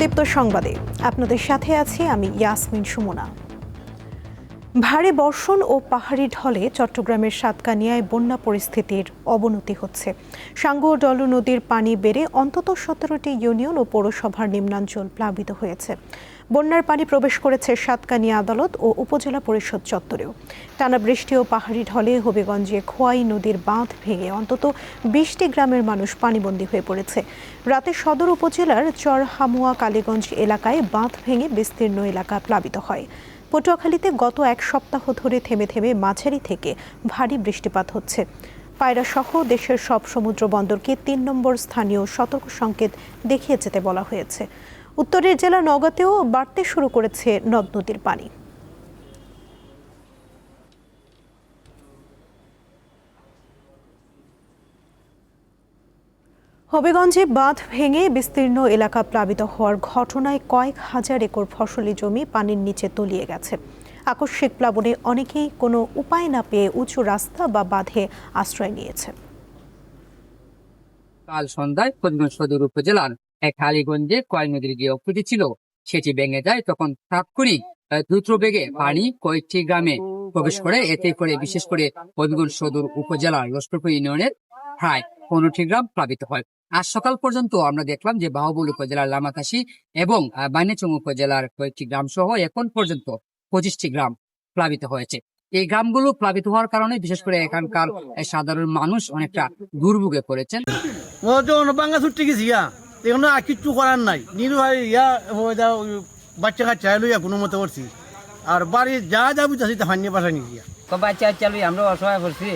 দীপ্ত সংবাদে আপনাদের সাথে আছি আমি ইয়াসমিন সুমনা। ভারী বর্ষণ ও পাহাড়ি ঢলে চট্টগ্রামের সাতকানিয়ায় বন্যা পরিস্থিতির অবনতি হচ্ছে। সাঙ্গু ও ডলু নদীর পানি বেড়ে অন্তত 17টি ইউনিয়ন ও পৌরসভার নিম্নাঞ্চল প্লাবিত হয়েছে। বন্যার পানি প্রবেশ করেছে সাতকানিয়া আদালত ও উপজেলা পরিষদ চত্বরেও। টানা বৃষ্টি ও পাহাড়ি ঢলে হবিগঞ্জে খোয়াই নদীর বাঁধ ভেঙে অন্তত 20টি গ্রামের মানুষ পানিবন্দী হয়ে পড়েছে। রাতে সদর উপজেলার চরহামুয়া কালীগঞ্জ এলাকায় বাঁধ ভেঙে বিস্তীর্ণ এলাকা প্লাবিত হয়। পটুয়াখালীতে গত এক সপ্তাহ ধরে থেমে থেমে মাঝারি থেকে ভারী বৃষ্টিপাত হচ্ছে। পায়রা সহ দেশের সব সমুদ্র বন্দরকে 3 নম্বর স্থানীয় সতর্ক সংকেত দেখিয়ে যেতে বলা হয়েছে। উত্তরের জেলা নওগাঁতেও বাড়তে শুরু করেছে নদ নদীর পানি। হবিগঞ্জে বাঁধ ভেঙে বিস্তীর্ণ এলাকা প্লাবিত হওয়ার ঘটনায় কয়েক হাজার একর ফসলি জমি পানির নিচে তলিয়ে গেছে। আকস্মিক প্লাবনে অনেকেই কোনো উপায় না পেয়ে উঁচু রাস্তা বা বাঁধে আশ্রয় নিয়েছে। কাল সন্ধ্যায় হবিগঞ্জ সদর উপজেলার কালীগঞ্জে কয় নদীর যে অক্ষতি ছিল সেটি ভেঙে যায়। তখন তাৎক্ষণিক দ্রুত বেগে পানি কয়েকটি গ্রামে প্রবেশ করে। এতে করে বিশেষ করে হবিগঞ্জ সদর উপজেলার লস্করপুর ইউনিয়নের প্রায় 15টি গ্রাম প্লাবিত হয়। আজ সকাল পর্যন্ত আমরা দেখলাম যে বাহুবল উপজেলার লামাতাসি এবং বানিয়াচং উপজেলার কয়েকটি গ্রাম সহ এখন পর্যন্ত 25টি গ্রাম প্লাবিত হয়েছে। এই গ্রামগুলো প্লাবিত হওয়ার কারণে বিশেষ করে এখানকার সাধারণ মানুষ অনেকটা দুর্ভোগে পড়েছেন। বাংলা ছুটতে গেছি এখানে আর কিচ্ছু করার নাই, নিরুভাই বাচ্চা কাচ্চা লইয়া কোনো মতো করছি। আর বাড়ি যা যাবি তা হানিয়ে পাশা নিয়ে গিয়া বাচ্চা কাচ্চা লই আমরা অসহায় করছি,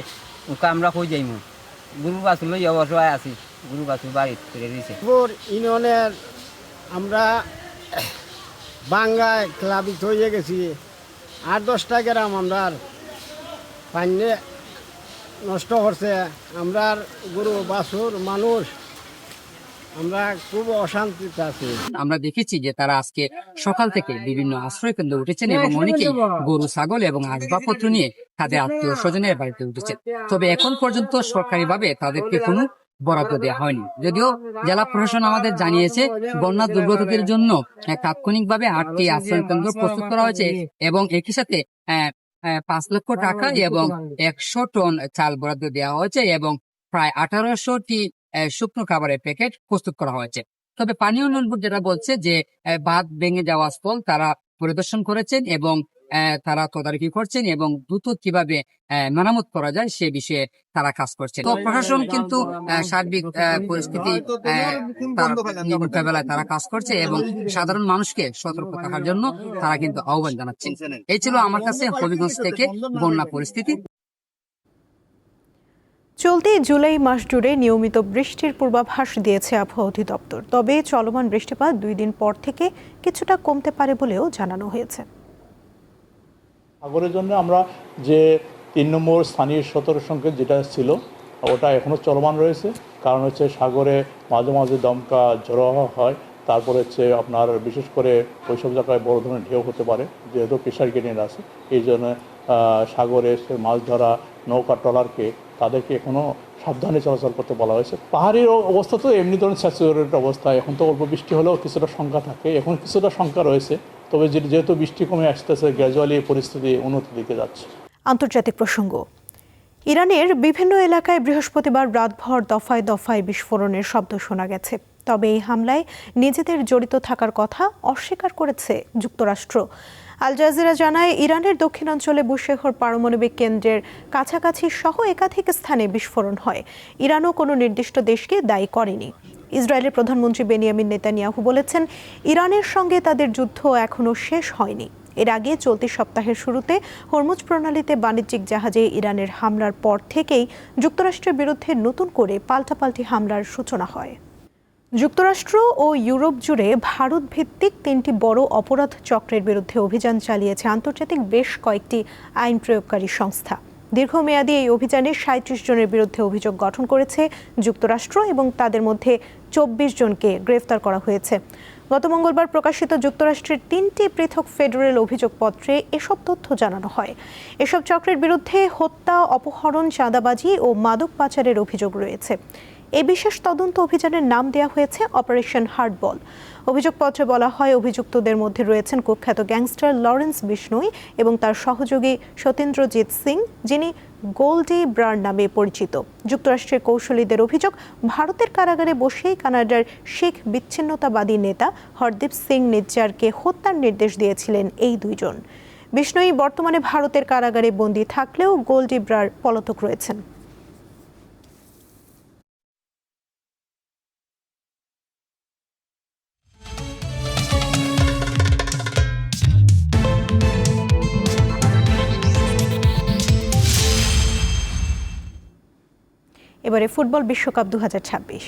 আমরা কই যাইমু, গরু বাছুর লই অসহায় আছি, গরু বাছুর বাড়ি ফিরে দিয়েছে। ইউনিয়নের আমরা বাঙ্গায় প্লাবিত হয়ে গেছি। 8-10টা গ্রাম আমরা পানি নষ্ট করছে। আমরা গরু বাছুর মানুষ আমরা খুব অশান্তিতে আছি। আমরা দেখেছি যে তারা আজকে সকাল থেকে বিভিন্ন আশ্রয় কেন্দ্রে উঠেছেন এবং অনেকেই গরু ছাগল এবং আসবাবপত্র নিয়ে তাদের আত্মীয় স্বজনের বাড়িতে উঠেছেন। তবে এখন পর্যন্ত সরকারিভাবে তাদেরকে কোনো বরাদ্দ দেওয়া হয়নি। যদিও জেলা প্রশাসন আমাদের জানিয়েছে বন্যা দুর্গতদের জন্য তাৎক্ষণিকভাবে 8টি আশ্রয় কেন্দ্র প্রস্তুত করা হয়েছে এবং একই সাথে 5 লক্ষ টাকা এবং 100 টন চাল বরাদ্দ দেওয়া হয়েছে এবং প্রায় 1800টি শুকনো খাবারের প্যাকেট প্রস্তুত করা হয়েছে। তবে পানি উন্নয়ন বোর্ড যেটা বলছে যে বাঁধ ভেঙে যাওয়া স্থল তারা পরিদর্শন করেছেন এবং তারা তদারকি করছেন এবং দ্রুত কিভাবে মেরামত করা যায় সে বিষয়ে তারা কাজ করছেন। তো প্রশাসন কিন্তু সার্বিক পরিস্থিতি মোকাবেলায় তারা কাজ করছে এবং সাধারণ মানুষকে সতর্ক থাকার জন্য তারা কিন্তু আহ্বান জানাচ্ছেন। এই ছিল আমার কাছে হবিগঞ্জ থেকে বন্যা পরিস্থিতি। চলতি জুলাই মাস জুড়ে নিয়মিত বৃষ্টির পূর্বাভাস দিয়েছে আবহাওয়া অধিদপ্তর। তবে চলমান বৃষ্টিপাত 2 দিন পর থেকে কিছুটা কমতে পারে বলেও জানানো হয়েছে। সাগরের জন্য আমরা যে 3 নম্বর স্থানীয় সতর্ক সংকেত যেটা ছিল ওটা এখনও চলমান রয়েছে। কারণ হচ্ছে সাগরে মাঝে মাঝে দমকা ঝড়ো হয়, তারপরে হচ্ছে আপনার বিশেষ করে ওইসব জায়গায় বড় ধরনের ঢেউ হতে পারে যেহেতু প্রেশার গ্রেডিয়েন্ট আছে। এই জন্য সাগরে মাছ ধরা নৌকা ট্রলারকে তাদেরকে এখনও সাবধানে চলাচল করতে বলা হয়েছে। পাহাড়ের অবস্থা তো এমনি ধরনের স্যাচুরেটেড অবস্থা। এখন তো অল্প বৃষ্টি হলেও কিছুটা শঙ্কা থাকে, এখন কিছুটা শঙ্কা রয়েছে। তবে যেহেতু বৃষ্টি কমে আসতেছে গ্র্যাজুয়ালি পরিস্থিতি উন্নতির দিকে যাচ্ছে। আন্তর্জাতিক প্রসঙ্গ, ইরানের বিভিন্ন এলাকায় বৃহস্পতিবার রাতভর দফায় দফায় বিস্ফোরণের শব্দ শোনা গেছে। তবে এই হামলায় নিজেদের জড়িত থাকার কথা অস্বীকার করেছে যুক্তরাষ্ট্র। আল জাজিরা জানায় ইরানের দক্ষিণাঞ্চলে বুশেহর পারমাণবিক কেন্দ্রের কাছাকাছি সহ একাধিক স্থানে বিস্ফোরণ হয়। ইরানও কোনো নির্দিষ্ট দেশকে দায়ী করেনি। ইসরায়েলের প্রধানমন্ত্রী বেনিয়ামিন নেতানিয়াহু বলেছেন ইরানের সঙ্গে তাদের যুদ্ধ এখনও শেষ হয়নি। এর আগে চলতি সপ্তাহের শুরুতে হরমুজ প্রণালীতে বাণিজ্যিক জাহাজে ইরানের হামলার পর থেকেই যুক্তরাষ্ট্রের বিরুদ্ধে নতুন করে পাল্টাপাল্টি হামলার সূচনা হয়। যুক্তরাষ্ট্র ও ইউরোপ জুড়ে ভারত ভিত্তিক 3টি বড় অপরাধ চক্রের বিরুদ্ধে অভিযান চালিয়েছে আন্তর্জাতিক বেশ কয়েকটি আইন প্রয়োগকারী সংস্থা। দীর্ঘমেয়াদী এই অভিযানে 37 জনের বিরুদ্ধে অভিযোগ গঠন করেছে যুক্তরাষ্ট্র এবং তাদের মধ্যে 24 জনকে গ্রেফতার করা হয়েছে। গত মঙ্গলবার প্রকাশিত যুক্তরাষ্ট্রের 3টি পৃথক ফেডারেল অভিযোগপত্রে এসব তথ্য জানানো হয়। এসব চক্রের বিরুদ্ধে হত্যা, অপহরণ, চাঁদাবাজি ও মাদক পাচারের অভিযোগ রয়েছে। এই বিশেষ তদন্ত অভিযানের নাম দেওয়া হয়েছে অপারেশন হার্ডবল। অভিযোগপত্রে বলা হয়, অভিযুক্তদের মধ্যে রয়েছেন কুখ্যাত গ্যাংস্টার লরেন্স বিষ্ণোই এবং তার সহযোগী সত্যেন্দ্রজিৎ সিং, যিনি গোল্ডি ব্রার নামে পরিচিত। যুক্তরাষ্ট্রের কৌশলীদের অভিযোগ, ভারতের কারাগারে বসেই কানাডার শিখ বিচ্ছিন্নতাবাদী নেতা হরদীপ সিং নিজ্জারকে হত্যার নির্দেশ দিয়েছিলেন এই দুইজন। বিষ্ণোই বর্তমানে ভারতের কারাগারে বন্দী থাকলেও গোল্ডি ব্রার পলাতক রয়েছেন। এবারে ফুটবল বিশ্বকাপ 2026।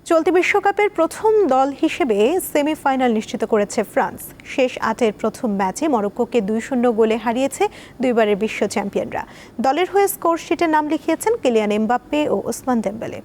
চলতি বিশ্বকাপের প্রথম দল হিসেবে সেমিফাইনাল নিশ্চিত করেছে ফ্রান্স। শেষ 8-এর প্রথম ম্যাচে মরক্কোকে 2-0 গোলে হারিয়েছে দুইবারের বিশ্ব চ্যাম্পিয়নরা। দলের হয়ে স্কোর শিটে নাম লিখিয়েছেন কিলিয়ান এমবাপ্পে ও ওসমান দেম্বেলে।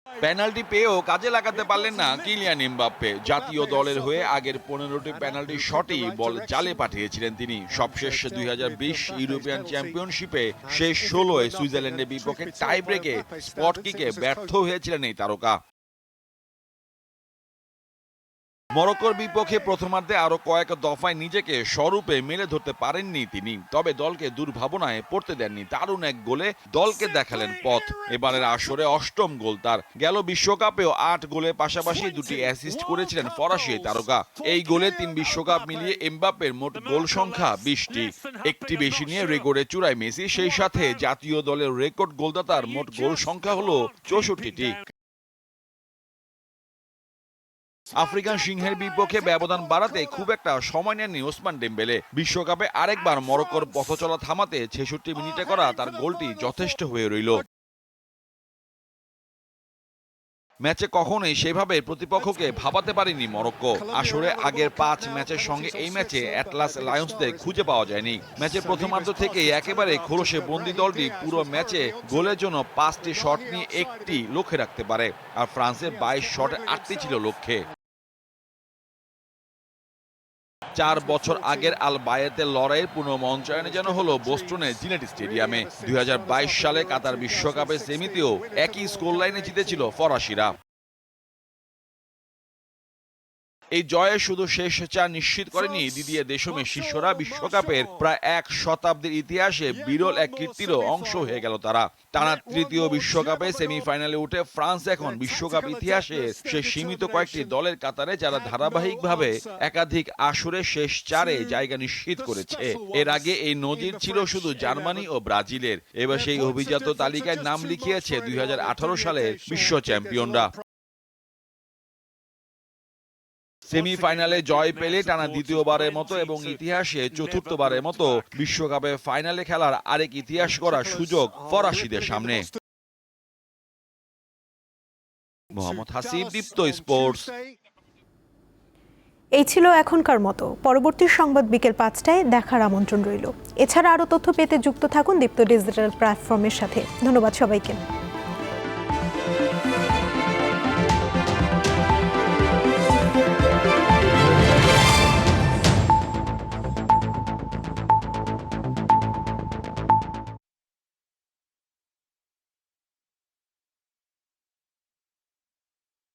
পেনাল্টি পেয়েও কাজে লাগাতে পারলেন না কিলিয়ান এমবাপ্পে। জাতীয় দলের হয়ে আগের 15টি পেনাল্টি শটেই বল জালে পাঠিয়েছিলেন তিনি। সবশেষ 2020 ইউরোপিয়ান চ্যাম্পিয়নশিপে শেষ 16-এ সুইজারল্যান্ডের বিপক্ষে টাই ব্রেকে স্পট কিকে ব্যর্থ হয়েছিলেন এই তারকা। মরক্কোর বিপক্ষে প্রথমার্ধে আরো কয়েক দফায় নিজেকে স্বরূপে মেলে ধরতে পারেননি তিনি, তবে দলকে দুর্ভাবনায় পড়তে দেননি। দারুণ এক গোলে দলকে দেখালেন পথ। এবারের আসরে 8ম গোল তার। গেল বিশ্বকাপেও 8 গোলের পাশাপাশি 2টি অ্যাসিস্ট করেছিলেন ফরাসি এই তারকা। এই গোলে 3 বিশ্বকাপ মিলিয়ে এমবাপ্পের মোট গোল সংখ্যা 20টি, একটি বেশি নিয়ে রেকর্ডে চূড়ায় মেসি। সেই সাথে জাতীয় দলের রেকর্ড গোলদাতার মোট গোল সংখ্যা হলো 64টি। আফ্রিকান সিংহের বিপক্ষে ব্যবধান বাড়াতে খুব একটা সময় নেননি ওসমান ডেম্বেলে। বিশ্বকাপে আরেকবার মরক্কোর পথচলা থামাতে 66 মিনিটে করা তার গোলটি যথেষ্ট হয়ে রইল। ম্যাচে কখনোই সেভাবে প্রতিপক্ষকে ভাবাতে পারেনি মরক্কো। আসরে আগের 5 ম্যাচের সঙ্গে এই ম্যাচে অ্যাটলাস লায়ন্সদের খুঁজে পাওয়া যায়নি। ম্যাচের প্রথমার্ধ থেকেই একেবারে খোলসে বন্দি দলটি পুরো ম্যাচে গোলের জন্য 5টি শট নিয়ে 1টি লক্ষ্যে রাখতে পারে, আর ফ্রান্সের 22 শটে 8টি ছিল লক্ষ্যে। 4 বছর আগের আল বায়েতের লড়াইয়ের পুনর্মঞ্চায়নে যেন হলো বোস্টনের জিনেট স্টেডিয়ামে। 2022 সালে কাতার বিশ্বকাপের সেমিতেও একই স্কোর লাইনে জিতেছিল ফরাসিরা। এই জয়ে শুধু শেষ 4 নিশ্চিত করেনি দিদিয়ে দেশমের শিষ্যরা, বিশ্বকাপের প্রায় 1 শতাব্দীর ইতিহাসে বিরল এক কীর্তিরও অংশ হয়ে গেল তারা। টানা 3য় বিশ্বকাপে সেমিফাইনালে উঠে ফ্রান্স এখন বিশ্বকাপ ইতিহাসে সে সীমিত কয়েকটি দলের কাতারে যারা ধারাবাহিকভাবে একাধিক আসরে শেষ 4-এ জায়গা নিশ্চিত করেছে। এর আগে এই নজির ছিল শুধু জার্মানি ও ব্রাজিলের। এবার সেই অভিজাত তালিকায় নাম লিখিয়েছে 2018 সালের বিশ্ব চ্যাম্পিয়নরা। সেমিফাইনালে জয় পেলে টানা 2য়বারের মতো এবং ইতিহাসে 4থবারের মতো বিশ্বকাপে ফাইনালে খেলার আরেক ইতিহাস করার সুযোগ ফরাসিদের সামনে। মোহাম্মদ হাসিব, দীপ্ত স্পোর্টস। এই ছিল এখনকার মতো। পরবর্তী সংবাদ বিকেল 5টায় দেখার আমন্ত্রণ রইল। এছাড়া আরও তথ্য পেতে যুক্ত থাকুন দীপ্ত ডিজিটাল প্ল্যাটফর্মের সাথে। ধন্যবাদ সবাইকে।